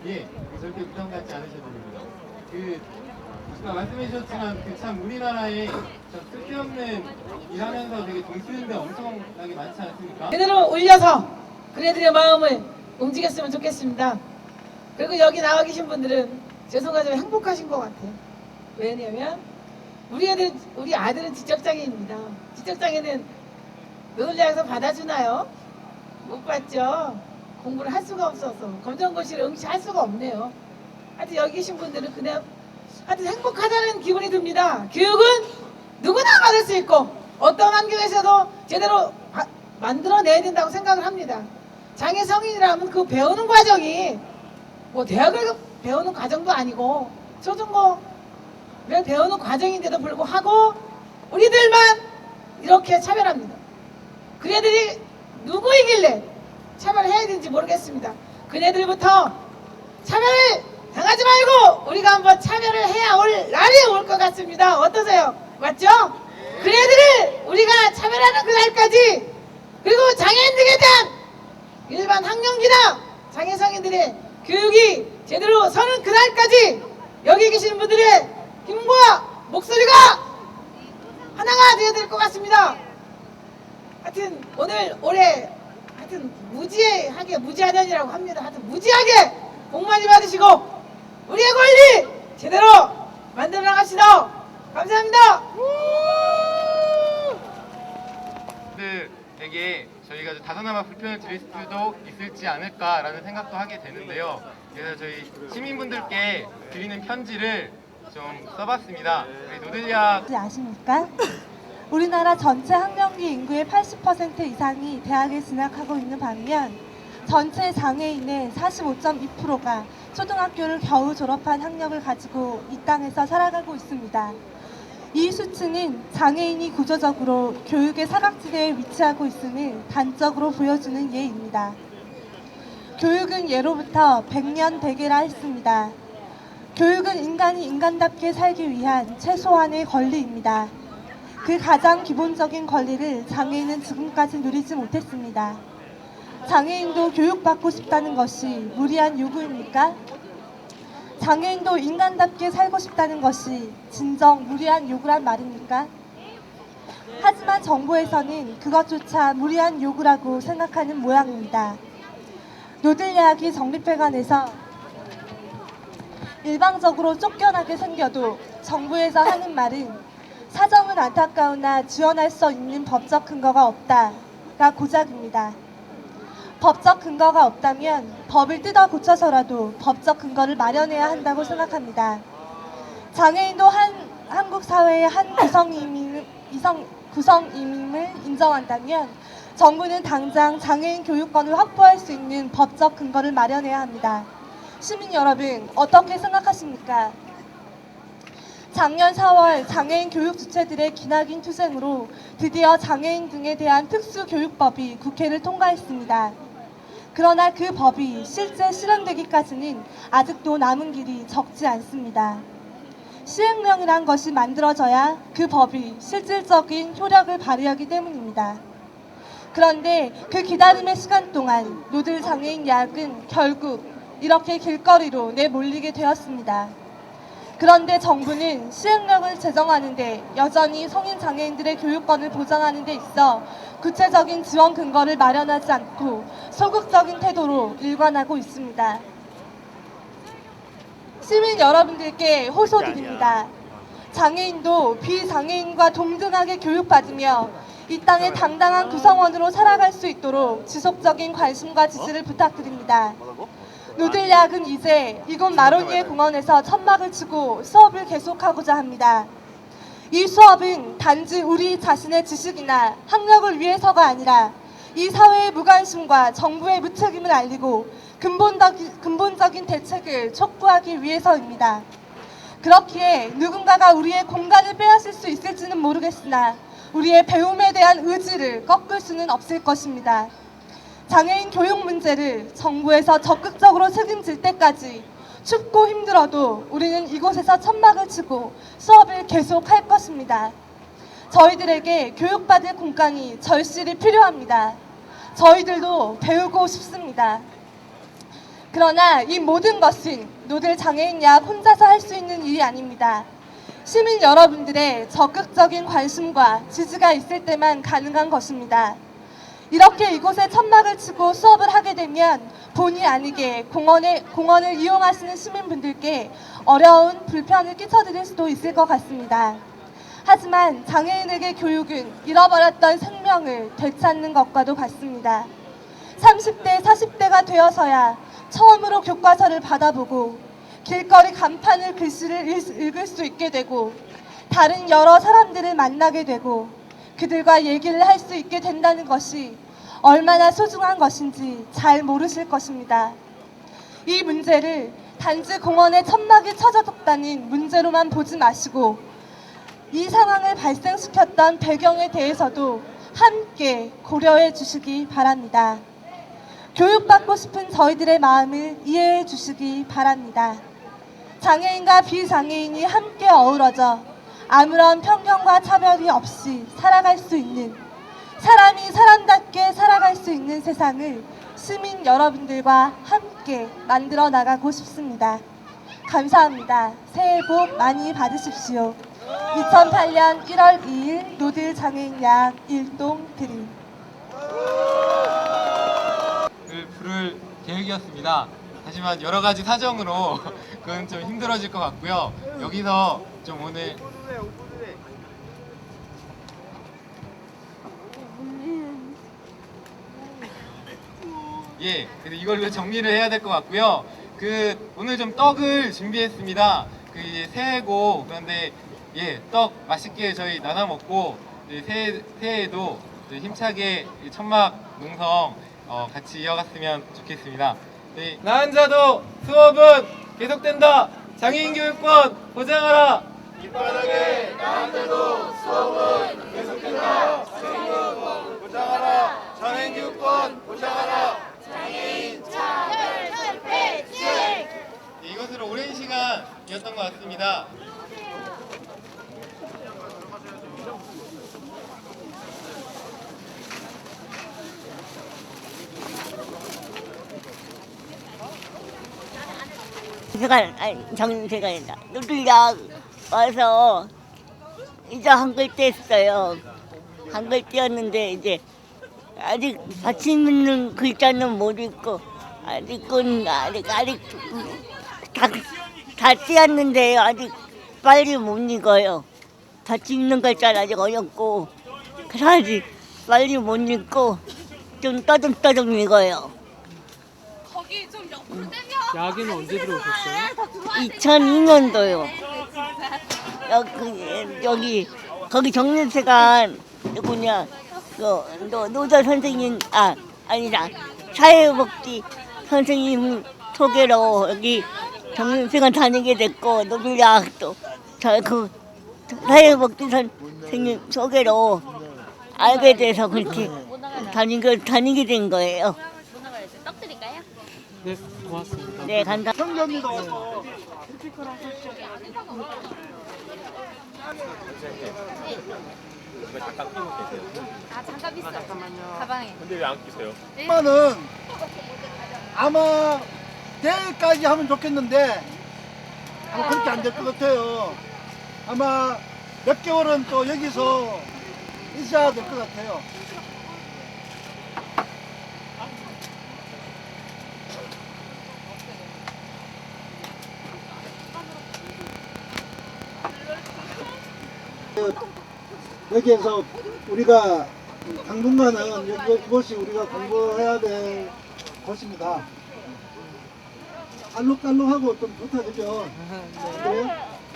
예, 저렇게 부담 갖지 않으셔도 됩니다. 아까 말씀해 주셨지만 참 우리나라에 참 쓸데없는 일하면서 되게 돈 쓰는데 엄청나게 많지 않습니까? 제대로 올려서 그네들의 마음을 움직였으면 좋겠습니다. 그리고 여기 나와 계신 분들은 죄송하지만 행복하신 것 같아요. 왜냐면 우리 아들은 지적장애입니다. 지적장애는 노들야에서 받아주나요? 못 받죠. 공부를 할 수가 없어서 검정고시를 응시할 수가 없네요. 하여튼 여기 계신 분들은 그냥 하여튼 행복하다는 기분이 듭니다. 교육은 누구나 받을 수 있고 어떤 환경에서도 제대로 만들어내야 된다고 생각을 합니다. 장애 성인이라면 그 배우는 과정이 뭐 대학을 배우는 과정도 아니고 초중고 배우는 과정인데도 불구하고 우리들만 이렇게 차별합니다. 그네들이 누구이길래 차별해야 되는지 모르겠습니다. 그네들부터 차별을 당하지 말고 우리가 한번 차별을 해야 올 날이 올 것 같습니다. 어떠세요? 맞죠? 그네들을 우리가 차별하는 그날까지 그리고 장애인들에 대한 일반 학령기나 장애성인들의 교육이 제대로 서는 그날까지 여기 계시는 분들의 힘과 목소리가 하나가 되어야 될 것 같습니다. 하여튼 올해 하여튼 무지하년이라고 합니다. 하여튼 무지하게 복 많이 받으시고 우리의 권리 제대로 만들어 나갑시다. 감사합니다. 에게 저희가 다소나마 불편을 드릴 수도 있을지 않을까라는 생각도 하게 되는데요. 그래서 저희 시민분들께 드리는 편지를 좀 써봤습니다. 우리 노들야 아십니까? 우리나라 전체 학령기 인구의 80% 이상이 대학에 진학하고 있는 반면 전체 장애인의 45.2%가 초등학교를 겨우 졸업한 학력을 가지고 이 땅에서 살아가고 있습니다. 이 수치는 장애인이 구조적으로 교육의 사각지대에 위치하고 있음을 단적으로 보여주는 예입니다. 교육은 예로부터 백년백예라 했습니다. 교육은 인간이 인간답게 살기 위한 최소한의 권리입니다. 그 가장 기본적인 권리를 장애인은 지금까지 누리지 못했습니다. 장애인도 교육받고 싶다는 것이 무리한 요구입니까? 장애인도 인간답게 살고 싶다는 것이 진정 무리한 요구란 말입니까? 하지만 정부에서는 그것조차 무리한 요구라고 생각하는 모양입니다. 노들야학이 정립회관에서 일방적으로 쫓겨나게 생겨도 정부에서 하는 말은 사정은 안타까우나 지원할 수 있는 법적 근거가 없다가 고작입니다. 법적 근거가 없다면 법을 뜯어 고쳐서라도 법적 근거를 마련해야 한다고 생각합니다. 장애인도 한국 사회의 한 구성임을 인정한다면 정부는 당장 장애인 교육권을 확보할 수 있는 법적 근거를 마련해야 합니다. 시민 여러분, 어떻게 생각하십니까? 작년 4월 장애인 교육 주체들의 기나긴 투쟁으로 드디어 장애인 등에 대한 특수교육법이 국회를 통과했습니다. 그러나 그 법이 실제 실현되기까지는 아직도 남은 길이 적지 않습니다. 시행령이란 것이 만들어져야 그 법이 실질적인 효력을 발휘하기 때문입니다. 그런데 그 기다림의 시간 동안 노들 장애인 야학은 결국 이렇게 길거리로 내몰리게 되었습니다. 그런데 정부는 시행령을 제정하는데 여전히 성인 장애인들의 교육권을 보장하는 데 있어 구체적인 지원 근거를 마련하지 않고 소극적인 태도로 일관하고 있습니다. 시민 여러분들께 호소드립니다. 장애인도 비장애인과 동등하게 교육받으며 이 땅의 당당한 구성원으로 살아갈 수 있도록 지속적인 관심과 지지를 부탁드립니다. 노들야학은 이제 이곳 마로니에 공원에서 천막을 치고 수업을 계속하고자 합니다. 이 수업은 단지 우리 자신의 지식이나 학력을 위해서가 아니라 이 사회의 무관심과 정부의 무책임을 알리고 근본적인 대책을 촉구하기 위해서입니다. 그렇기에 누군가가 우리의 공간을 빼앗을 수 있을지는 모르겠으나 우리의 배움에 대한 의지를 꺾을 수는 없을 것입니다. 장애인 교육 문제를 정부에서 적극적으로 책임질 때까지 춥고 힘들어도 우리는 이곳에서 천막을 치고 수업을 계속할 것입니다. 저희들에게 교육받을 공간이 절실히 필요합니다. 저희들도 배우고 싶습니다. 그러나 이 모든 것은 노들 장애인 야학 혼자서 할 수 있는 일이 아닙니다. 시민 여러분들의 적극적인 관심과 지지가 있을 때만 가능한 것입니다. 이렇게 이곳에 천막을 치고 수업을 하게 되면 본의 아니게 공원을 이용하시는 시민분들께 어려운 불편을 끼쳐드릴 수도 있을 것 같습니다. 하지만 장애인에게 교육은 잃어버렸던 생명을 되찾는 것과도 같습니다. 30대, 40대가 되어서야 처음으로 교과서를 받아보고 길거리 간판을 글씨를 읽을 수 있게 되고 다른 여러 사람들을 만나게 되고 그들과 얘기를 할 수 있게 된다는 것이 얼마나 소중한 것인지 잘 모르실 것입니다. 이 문제를 단지 공원에 천막이 쳐졌다는 문제로만 보지 마시고 이 상황을 발생시켰던 배경에 대해서도 함께 고려해 주시기 바랍니다. 교육받고 싶은 저희들의 마음을 이해해 주시기 바랍니다. 장애인과 비장애인이 함께 어우러져 아무런 편견과 차별이 없이 살아갈 수 있는, 사람이 사람답게 살아갈 수 있는 세상을 시민 여러분들과 함께 만들어 나가고 싶습니다. 감사합니다. 새해 복 많이 받으십시오. 2008년 1월 2일 노들 장애인 야학 1동 드림. 부를 계획이었습니다. 하지만 여러 가지 사정으로 그건 좀 힘들어질 것 같고요. 여기서 좀 오늘 그래서 이걸로 정리를 해야 될 것 같고요. 오늘 좀 떡을 준비했습니다. 이제 새해고 그런데 떡 맛있게 저희 나눠 먹고 새해에도 이제 힘차게 이 천막 농성 같이 이어갔으면 좋겠습니다. 네, 나 혼자도 수업은 계속된다. 장애인 교육권 보장하라. 밑바닥에 나한테도 수업은 계속된다. 장애인 교육권 보장하라. 장애인 교육권 보장하라. 장애인 차별 패치. 이것으로 오랜 시간이었던 것 같습니다. 정세가 누들약 와서 이제 한글 뗐어요. 한글 띄었는데 이제 아직 받침 있는 글자는 못 읽고 아직은 다 띄었는데 아직 빨리 못 읽어요. 받침 있는 글자는 아직 어렵고 그래서 아직 빨리 못 읽고 좀 떠듬떠듬 읽어요. 거기 좀 옆으로 떼면 야기는 언제 들어오셨어요? 2002년도요. 여기 거기 정년세관 누구냐 노조 선생님 아니다 사회복지 선생님 소개로 여기 정년세관 다니게 됐고 노조약도 그 사회복지 선생님 소개로 알게 돼서 그렇게 다니게 된 거예요. 떡 드릴까요? 네, 고맙습니다. 네, 감사합니다. 성경이도 와서 잠깐 있어요. 가방에. 근데 왜 안 끼세요? 엄마는 아마 내일까지 하면 좋겠는데 아마 그렇게 안 될 것 같아요. 아마 몇 개월은 또 여기서 있어야 될 것 같아요. 여기에서 우리가 당분간은 이곳이 우리가 공부해야 될 곳입니다. 알록달록하고 좀 좋다, 그죠? 그래요?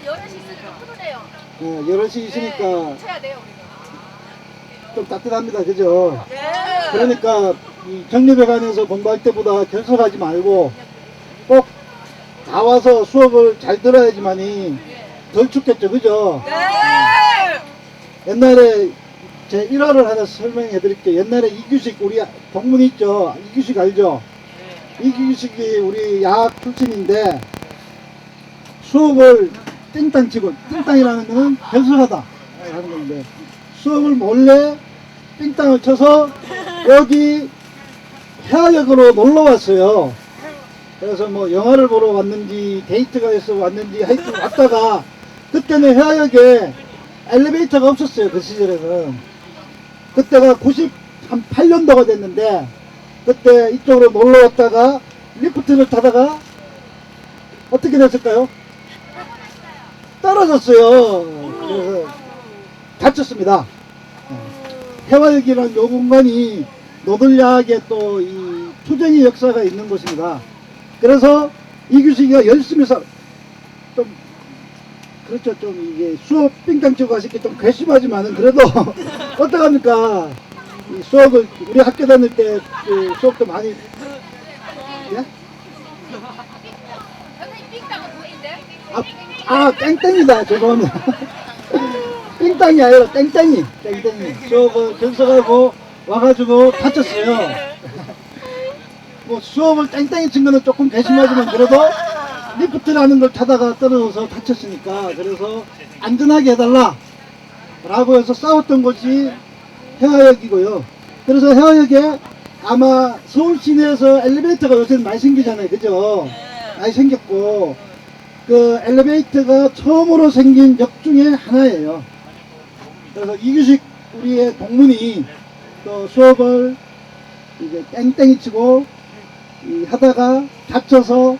여럿이 있으니까 편하네요. 네, 여럿이 있으니까 쳐야 돼요, 우리가. 좀 따뜻합니다, 그죠? 그러니까 이 정리배관에서 공부할 때보다 결석하지 말고 꼭 다 와서 수업을 잘 들어야지만이 덜 춥겠죠, 그죠? 옛날에 제 일화를 하나 설명해 드릴게요. 옛날에 이규식 우리 동문 있죠? 이규식 알죠? 이규식이 우리 야학 출신인데 수업을 띵땅 치고, 띵땅이라는 거는 결석하다 하는 건데 수업을 몰래 띵땅을 쳐서 여기 해화역으로 놀러 왔어요. 그래서 뭐 영화를 보러 왔는지 데이트가 있어 왔는지 하여튼 왔다가 그때는 해화역에 엘리베이터가 없었어요. 그 시절에는. 그때가 98년도가 됐는데 그때 이쪽으로 놀러 왔다가 리프트를 타다가 어떻게 됐을까요? 떨어졌어요. 그래서 다쳤습니다. 해화역이라는 요 공간이 노들야학의 또 이 투쟁의 역사가 있는 곳입니다. 그래서 이규식이가 열심히 좀 그렇죠. 좀 이게 수업 빙땅 치고 하시기 좀 괘씸하지만은 그래도 어떡합니까? 이 수업을 우리 학교 다닐 때 그 수업도 많이 예? 땡땡이다. 죄송합니다. 띵땅이 아니라 땡땡이. 수업을 결석하고 와가지고 다쳤어요. 뭐 수업을 땡땡이 친 거는 조금 괘씸하지만 그래도 리프트라는 걸 타다가 떨어져서 다쳤으니까 그래서 안전하게 해달라 라고 해서 싸웠던 곳이 해화역이고요. 그래서 해화역에 아마 서울 시내에서 엘리베이터가 요새는 많이 생기잖아요. 그죠? 많이 생겼고 그 엘리베이터가 처음으로 생긴 역 중에 하나예요. 그래서 이규식 우리의 동문이 또 수업을 이제 땡땡이 치고 하다가 다쳐서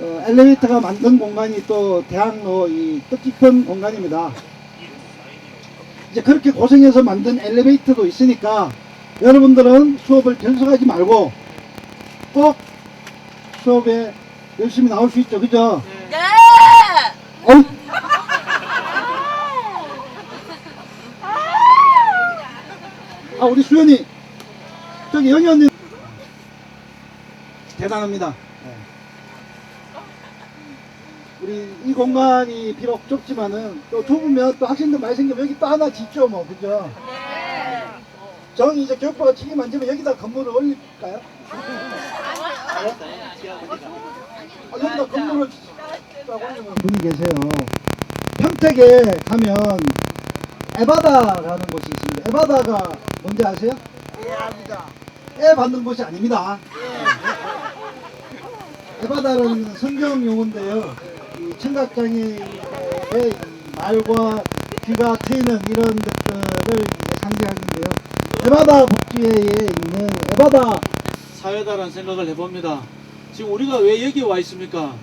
엘리베이터가 만든 공간이 또 대학로 이 뜻깊은 공간입니다. 이제 그렇게 고생해서 만든 엘리베이터도 있으니까 여러분들은 수업을 결석하지 말고 꼭 수업에 열심히 나올 수 있죠, 그죠? 네. 우리 수연이, 저기 영희 언니. 대단합니다. 네. 우리 이 공간이 비록 좁지만은 또 좁으면 또 학생들 많이 생기면 여기 또 하나 짓죠, 뭐, 그죠? 정이 이제 교육부가 책임 안 지면 여기다 건물을 올릴까요? 여기다 건물을 딱 올리면 분이 계세요. 평택에 가면 에바다라는 곳이 있습니다. 에바다가 뭔지 아세요? 예, 압니다. 애 받는 곳이 아닙니다. 에바다라는 것은 성경 용어인데요. 이 청각장애인의 말과 귀가 트이는 이런 것들을 상징하는데요. 에바다 복지회에 있는 에바다 사회다라는 생각을 해봅니다. 지금 우리가 왜 여기 와 있습니까?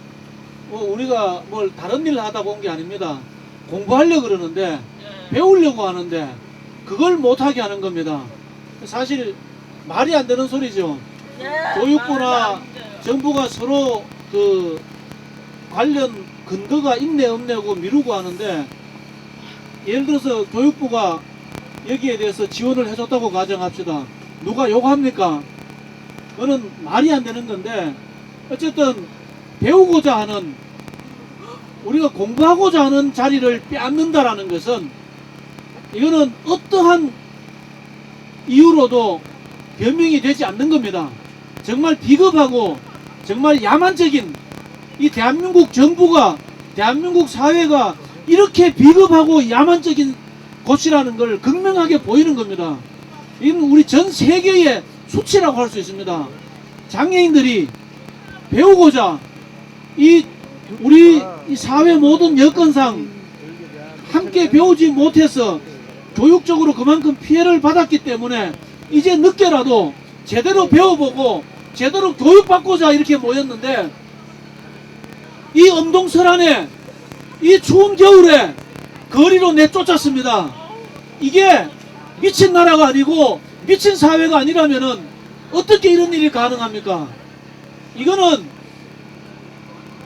우리가 뭘 다른 일을 하다가 온 게 아닙니다. 공부하려고 그러는데, 배우려고 하는데 그걸 못하게 하는 겁니다. 사실 말이 안 되는 소리죠. 교육부나 정부가 서로 그 관련 근거가 있네 없네고 미루고 하는데, 예를 들어서 교육부가 여기에 대해서 지원을 해줬다고 가정합시다. 누가 욕합니까? 그거는 말이 안 되는 건데, 어쨌든 배우고자 하는, 우리가 공부하고자 하는 자리를 빼앗는다라는 것은, 이거는 어떠한 이유로도 변명이 되지 않는 겁니다. 정말 비겁하고 정말 야만적인, 이 대한민국 정부가, 대한민국 사회가 이렇게 비겁하고 야만적인 곳이라는 걸 극명하게 보이는 겁니다. 이건 우리 전 세계의 수치라고 할 수 있습니다. 장애인들이 배우고자 우리 이 사회 모든 여건상 함께 배우지 못해서 교육적으로 그만큼 피해를 받았기 때문에 이제 늦게라도 제대로 배워보고 제대로 교육받고자 이렇게 모였는데, 이 엄동설안에 이 추운 겨울에 거리로 내쫓았습니다. 이게 미친 나라가 아니고 미친 사회가 아니라면은 어떻게 이런 일이 가능합니까? 이거는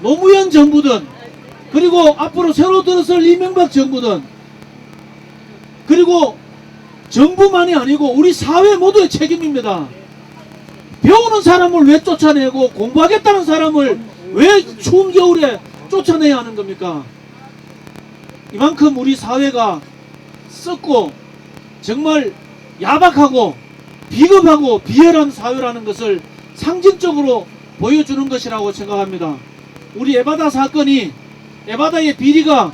노무현 정부든, 그리고 앞으로 새로 들어설 이명박 정부든, 그리고 정부만이 아니고 우리 사회 모두의 책임입니다. 배우는 사람을 왜 쫓아내고 공부하겠다는 사람을 왜 추운 겨울에 쫓아내야 하는 겁니까? 이만큼 우리 사회가 썩고 정말 야박하고 비겁하고 비열한 사회라는 것을 상징적으로 보여주는 것이라고 생각합니다. 우리 에바다 사건이, 에바다의 비리가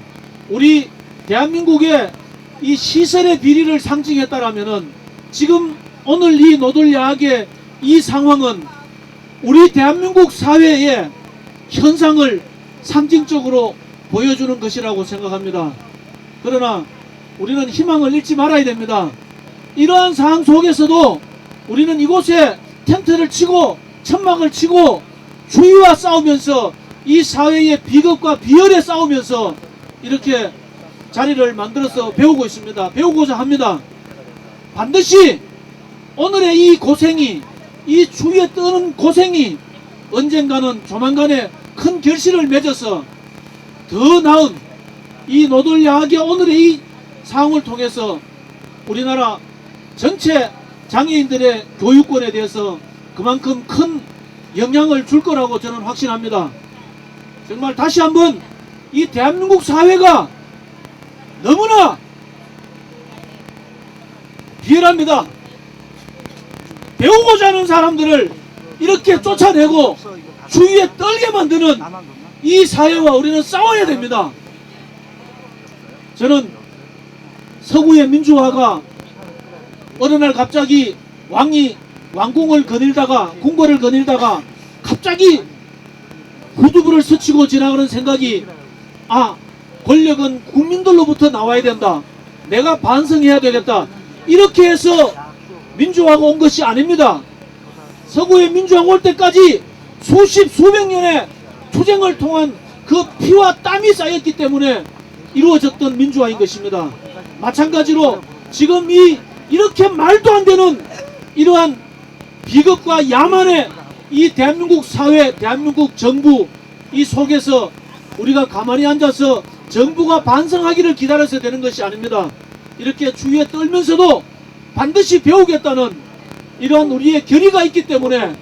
우리 대한민국의 이 시설의 비리를 상징했다라면은, 지금 오늘 이 노들야학의 이 상황은 우리 대한민국 사회의 현상을 상징적으로 보여주는 것이라고 생각합니다. 그러나 우리는 희망을 잃지 말아야 됩니다. 이러한 상황 속에서도 우리는 이곳에 텐트를 치고 천막을 치고 주의와 싸우면서, 이 사회의 비겁과 비열에 싸우면서 이렇게 자리를 만들어서 배우고 있습니다. 배우고자 합니다. 반드시 오늘의 이 고생이, 이 주위에 뜨는 고생이 언젠가는 조만간에 큰 결실을 맺어서 더 나은 이 노들야학의 오늘의 이 상황을 통해서 우리나라 전체 장애인들의 교육권에 대해서 그만큼 큰 영향을 줄 거라고 저는 확신합니다. 정말 다시 한번 이 대한민국 사회가 너무나 비열합니다. 배우고자 하는 사람들을 이렇게 쫓아내고 주위에 떨게 만드는 이 사회와 우리는 싸워야 됩니다. 저는 서구의 민주화가 어느 날 갑자기 왕궁을 거닐다가, 궁궐을 거닐다가 갑자기 후두부를 스치고 지나가는 생각이, 권력은 국민들로부터 나와야 된다, 내가 반성해야 되겠다, 이렇게 해서 민주화가 온 것이 아닙니다. 서구의 민주화가 올 때까지 수백 년의 투쟁을 통한 그 피와 땀이 쌓였기 때문에 이루어졌던 민주화인 것입니다. 마찬가지로 지금 이렇게 말도 안 되는 이러한 비겁과 야만의 이 대한민국 사회, 대한민국 정부, 이 속에서 우리가 가만히 앉아서 정부가 반성하기를 기다려서 되는 것이 아닙니다. 이렇게 주위에 떨면서도 반드시 배우겠다는 이런 우리의 결의가 있기 때문에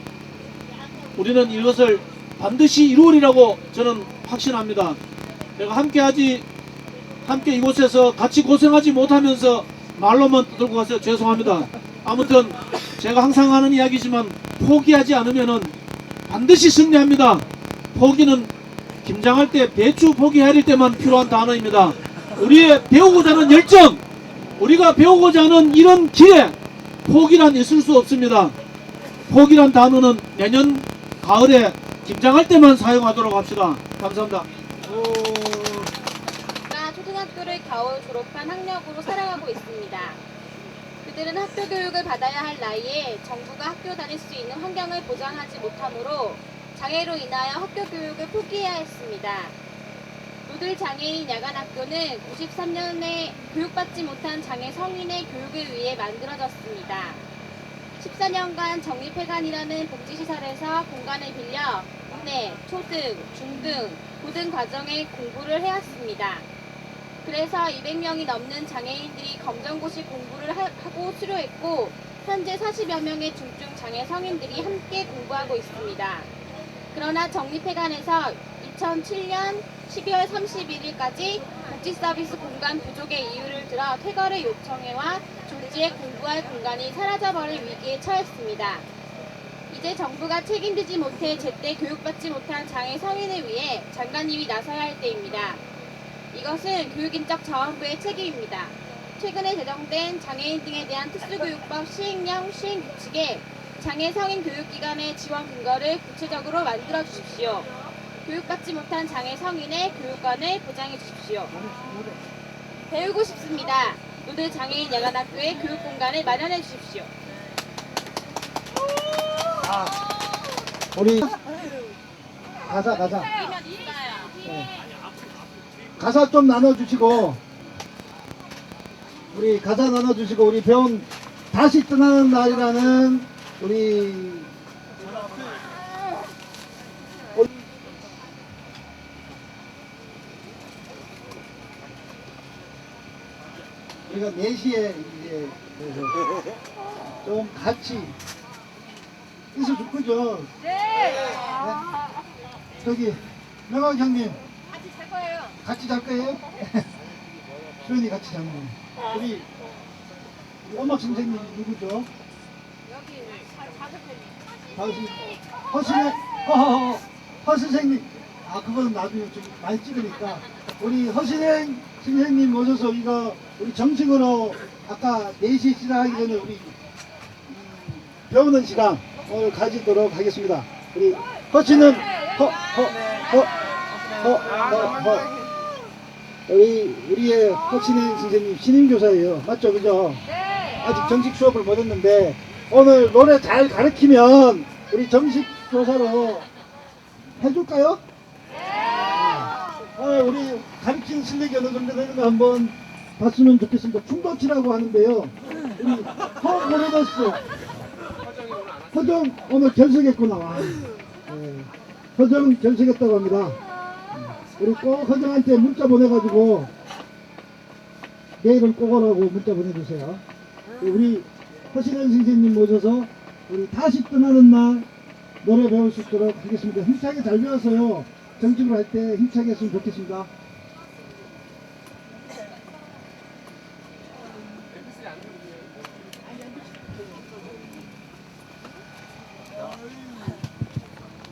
우리는 이것을 반드시 이루으리라고 저는 확신합니다. 내가 함께 이곳에서 같이 고생하지 못하면서 말로만 들고 가서 죄송합니다. 아무튼 제가 항상 하는 이야기지만 포기하지 않으면은 반드시 승리합니다. 포기는 김장할 때 배추 포기해야 할 때만 필요한 단어입니다. 우리의 배우고자 하는 열정, 우리가 배우고자 하는 이런 기회, 포기란 있을 수 없습니다. 포기란 단어는 내년 가을에 김장할 때만 사용하도록 합시다. 감사합니다. 초등학교를 겨우 졸업한 학력으로 살아가고 있습니다. 그들은 학교 교육을 받아야 할 나이에 정부가 학교 다닐 수 있는 환경을 보장하지 못하므로 장애로 인하여 학교 교육을 포기해야 했습니다. 노들 장애인 야간학교는 93년에 교육받지 못한 장애 성인의 교육을 위해 만들어졌습니다. 14년간 정립회관이라는 복지시설에서 공간을 빌려 국내, 초등, 중등, 고등 과정의 공부를 해왔습니다. 그래서 200명이 넘는 장애인들이 검정고시 공부를 하고 수료했고 현재 40여 명의 중증 장애 성인들이 함께 공부하고 있습니다. 그러나 정립회관에서 2007년 12월 31일까지 복지서비스 공간 부족의 이유를 들어 퇴거를 요청해와 졸지에 공부할 공간이 사라져버릴 위기에 처했습니다. 이제 정부가 책임지지 못해 제때 교육받지 못한 장애 성인을 위해 장관님이 나서야 할 때입니다. 이것은 교육인적 자원부의 책임입니다. 최근에 제정된 장애인 등에 대한 특수교육법 시행령 시행규칙에 장애 성인 교육기관의 지원 근거를 구체적으로 만들어 주십시오. 교육받지 못한 장애 성인의 교육권을 보장해 주십시오. 배우고 싶습니다. 노들 장애인 야간학교의 교육공간을 마련해 주십시오. 우리 가자. 네. 가사 좀 나눠주시고 우리 가사 나눠주시고 우리 병 다시 떠나는 날이라는 우리 우리가 4시에 이제 좀 같이 있어 줄 거죠? 네. 저기 명학 형님 같이 잘 거예요? 수연이 같이 자는 거예요. 우리 음악 선생님이 누구죠? 여기 허 선생님. 아 그거는 나중에 좀 많이 찍으니까 우리 허신행 선생님 모셔서 이거 우리 정식으로 아까 4시 시작하기 전에 우리 배우는 시간 오늘 가지도록 하겠습니다. 우리 허씨는 우리의 허신행 선생님 신임교사예요. 맞죠? 그죠? 아직 정식 수업을 못 했는데 오늘 노래 잘 가르치면 우리 정식 교사로 해줄까요? 우리 가르치는 실력이 어느 정도 되는 거 한번 봤으면 좋겠습니다. 춤도치라고 하는데요. 우리 허모레더스 허정 오늘 결석했구나. 허정 결석했다고 합니다. 우리 꼭 허정한테 문자 보내가지고 내일은 꼭 오라고 문자 보내주세요. 우리 허신현 선생님 모셔서 우리 다시 떠나는 날 노래 배울 수 있도록 하겠습니다. 힘차게 잘 배워서요. 정식으로 할 때 힘차게 했으면 좋겠습니다.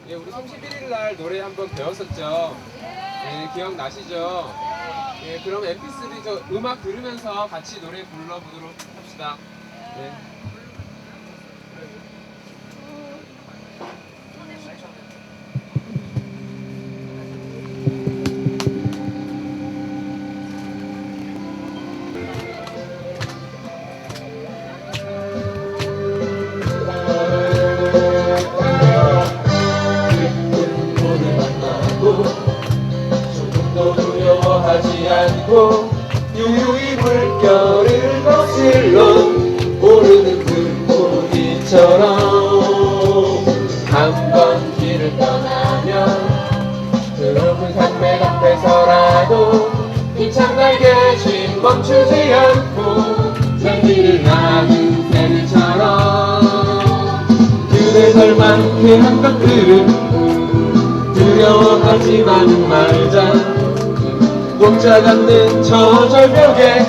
예, 우리 31일 날 노래 한번 배웠었죠. 예, 기억나시죠? 예, 그럼 MP3 저 음악 들으면서 같이 노래 불러보도록 합시다. 예. 두려워하지 않고 유유히 물결을 거슬러 오르는 물고기처럼 한번 길을 떠나면 그 높은 산맥 앞에서라도 힘찬 날개짓 멈추지 않고 내 길을 나는 않게 한 것들은 두려워하지만 말자. 목자 같는 저 절벽에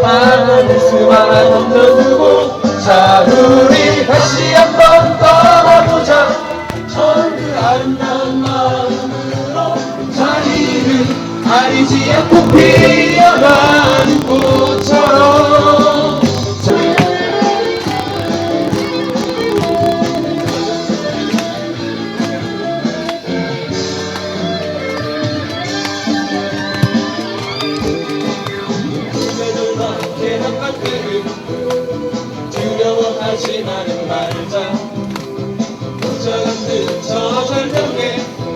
한 웃음 하나 던져두고 자 우리 다시 한번 떠나보자. 저그 아름다운 마음으로 자리를 가리지 않고 피어나는 꽃처럼